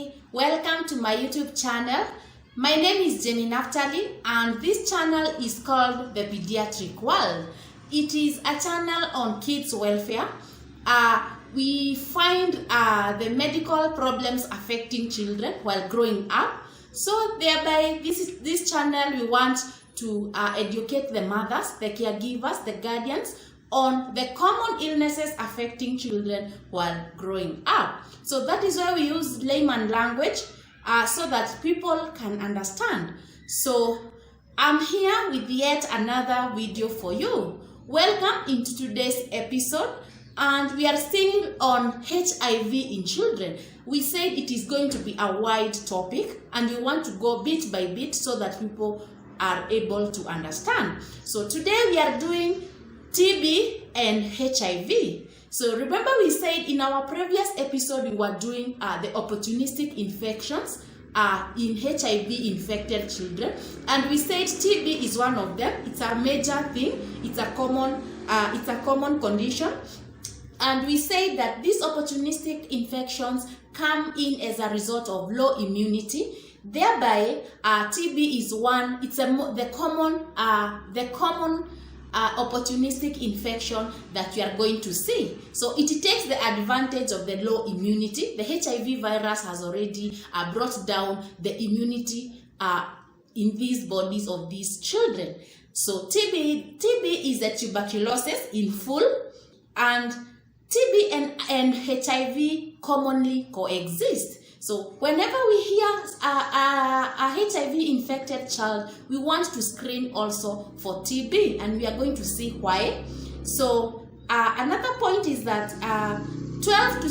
everybody, welcome to my YouTube channel. My name is Jenny Naftali and this channel is called The Pediatric World. It is a channel on kids welfare. We find the medical problems affecting children while growing up. So thereby this channel we want to educate the mothers, the caregivers, the guardians on the common illnesses affecting children while growing up. So that is why we use layman language so that people can understand. So I'm here with yet another video for you. Welcome into today's episode, and we are staying on HIV in children. We said it is going to be a wide topic and we want to go bit by bit so that people are able to understand. So today we are doing TB and HIV. So remember we said in our previous episode we were doing the opportunistic infections in HIV infected children, and we said TB is one of them. It's a major thing. It's a common condition, and we say that these opportunistic infections come in as a result of low immunity. Thereby, TB is one. It's the common opportunistic infection that you are going to see. So it takes the advantage of the low immunity. The HIV virus has already brought down the immunity in these bodies of these children. So TB is a tuberculosis in full, and TB and HIV commonly coexist. So whenever we hear a HIV infected child, we want to screen also for TB, and we are going to see why. So another point is that 12 to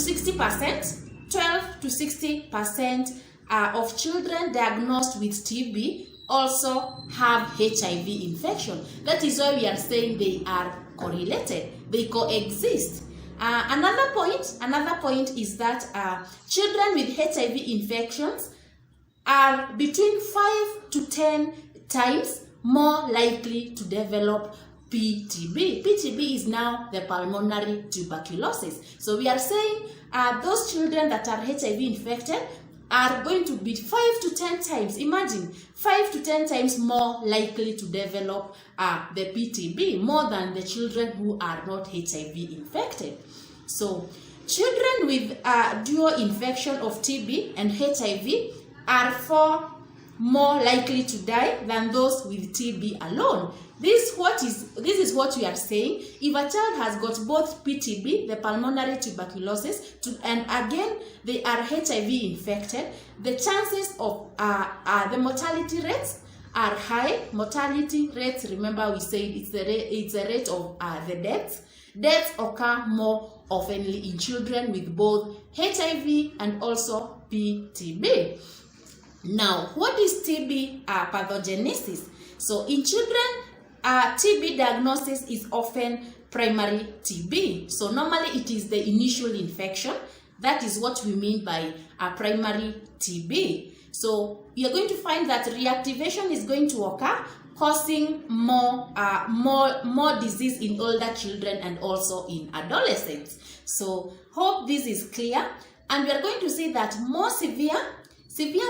60% of children diagnosed with TB also have HIV infection. That is why we are saying they are correlated, they coexist. Another point is that children with HIV infections are between 5 to 10 times more likely to develop PTB. PTB is now the pulmonary tuberculosis. So we are saying those children that are HIV infected are going to be 5 to 10 times, imagine, 5 to 10 times more likely to develop the PTB, more than the children who are not HIV infected. So children with dual infection of TB and HIV are far more likely to die than those with TB alone. This is what we are saying. If a child has got both PTB, the pulmonary tuberculosis, and again they are HIV infected, the chances of the mortality rates are high. Mortality rates, remember we said it's the rate of the deaths. Deaths occur more oftenly in children with both HIV and also PTB. Now, what is TB pathogenesis? So in children, TB diagnosis is often primary TB. So normally it is the initial infection. That is what we mean by primary TB. So you are going to find that reactivation is going to occur, causing more disease in older children and also in adolescents. So hope this is clear, and we are going to see that more severe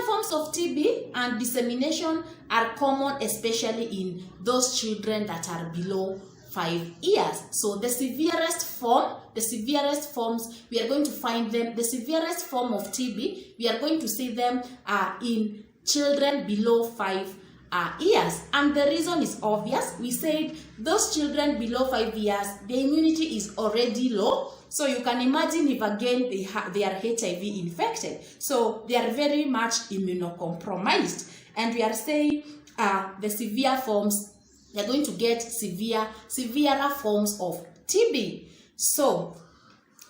forms of TB and dissemination are common, especially in those children that are below 5 years. So the severest forms, we are going to find them, the severest form of TB, we are going to see them in children below 5 years. And the reason is obvious. We said those children below 5 years, their immunity is already low. So you can imagine if again they are HIV infected. So they are very much immunocompromised. And we are saying the severe forms, they are going to get severer forms of TB. So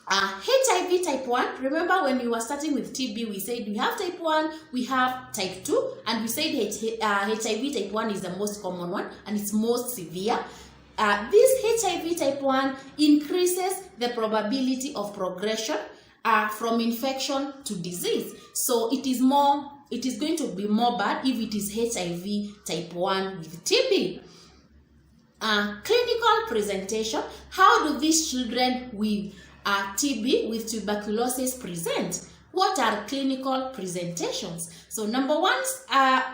HIV type 1, remember when we were starting with TB, we said we have type 1, we have type 2, and we said HIV type 1 is the most common one and it's most severe. This HIV type 1 increases the probability of progression from infection to disease. So it is going to be more bad if it is HIV type 1 with TB. Clinical presentation. How do these children with TB with tuberculosis present? what are clinical presentations? So number one,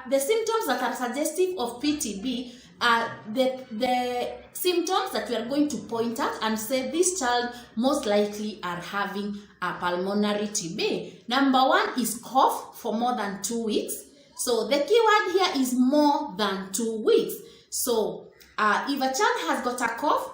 the symptoms that are suggestive of PTB are the symptoms that we are going to point at and say this child most likely are having a pulmonary TB. Number one is cough for more than 2 weeks. So the keyword here is more than 2 weeks. So if a child has got a cough,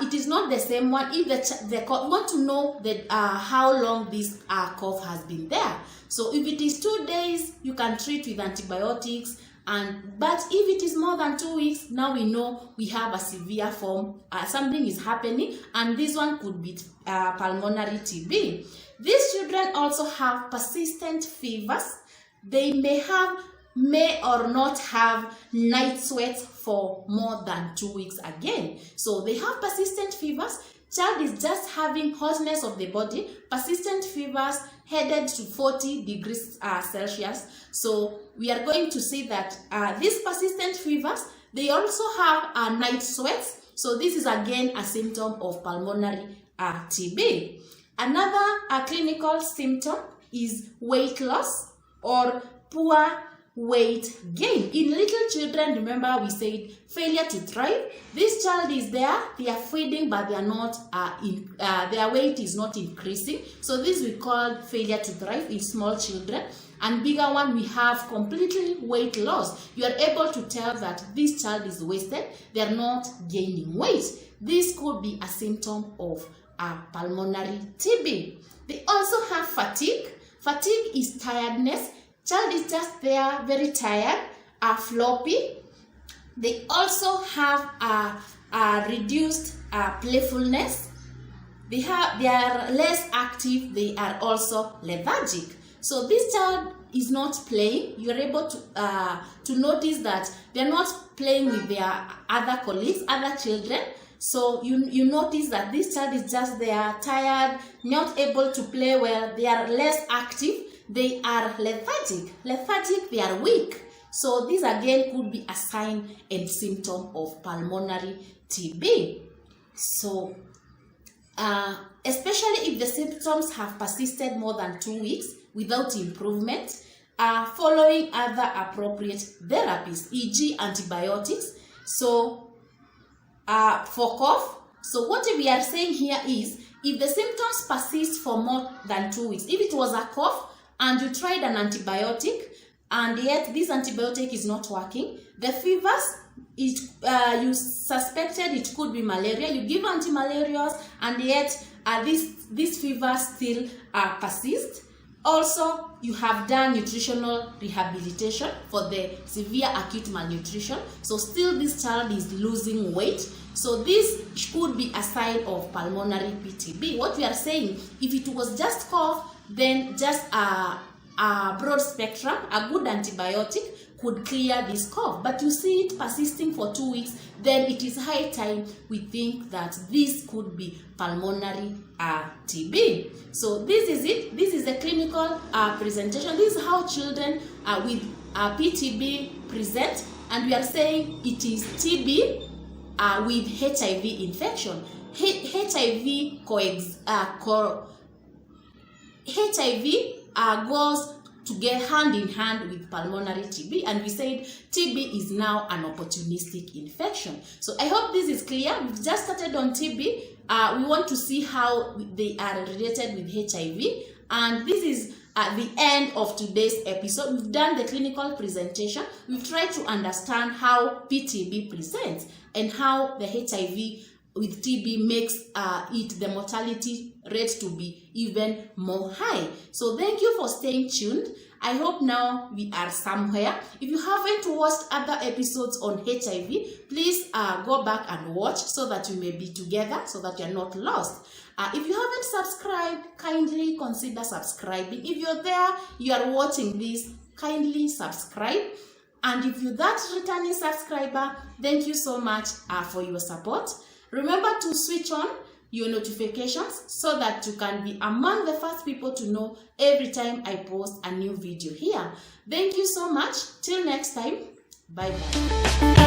it is not the same one. If the cough, we want to know that how long this cough has been there. So if it is 2 days, you can treat with antibiotics. But if it is more than 2 weeks, now we know we have a severe form. Something is happening, and this one could be pulmonary TB. These children also have persistent fevers. They may or not have night sweats for more than 2 weeks again. So they have persistent fevers. Child is just having hotness of the body, persistent fevers headed to 40 degrees Celsius. So we are going to see that these persistent fevers, they also have night sweats. So this is again a symptom of pulmonary TB. Another clinical symptom is weight loss or poor weight gain. In little children, remember we said failure to thrive. This child is there, they are feeding, but they are not their weight is not increasing. So this we call failure to thrive in small children. And bigger one, we have completely weight loss. You are able to tell that this child is wasted, they are not gaining weight. This could be a symptom of pulmonary TB. They also have fatigue. Fatigue is tiredness. Child is just there, very tired, floppy. They also have a reduced playfulness. They are less active. They are also lethargic. So this child is not playing. You are able to notice that they are not playing with their other colleagues, other children. So you notice that this child is just there, tired, not able to play well. They are less active. They are lethargic. Lethargic, they are weak. So this again could be a sign and symptom of pulmonary TB. So especially if the symptoms have persisted more than 2 weeks without improvement, following other appropriate therapies, e.g. antibiotics. So for cough, so what we are saying here is if the symptoms persist for more than 2 weeks, if it was a cough, and you tried an antibiotic, and yet this antibiotic is not working, the fevers, you suspected it could be malaria, you give antimalarials, and yet this fever still persists. Also, you have done nutritional rehabilitation for the severe acute malnutrition, so still this child is losing weight. So this could be a sign of pulmonary PTB. What we are saying, if it was just cough, then just a broad spectrum, a good antibiotic could clear this cough. But you see it persisting for 2 weeks, then it is high time we think that this could be pulmonary TB. So this is it. This is a clinical presentation. This is how children with PTB present, and we are saying it is TB with HIV infection. HIV goes to get hand in hand with pulmonary TB, and we said TB is now an opportunistic infection. So I hope this is clear. We've just started on TB. We want to see how they are related with HIV, and this is at the end of today's episode. We've done the clinical presentation. We've tried to understand how PTB presents and how the HIV with TB makes the mortality rate to be even more high. So thank you for staying tuned. I hope now we are somewhere. If you haven't watched other episodes on HIV, please go back and watch so that we may be together, so that you're not lost. If you haven't subscribed, kindly consider subscribing. If you're there, you are watching this, kindly subscribe. And if you're that returning subscriber, thank you so much for your support. Remember to switch on your notifications so that you can be among the first people to know every time I post a new video here. Thank you so much. Till next time. Bye bye.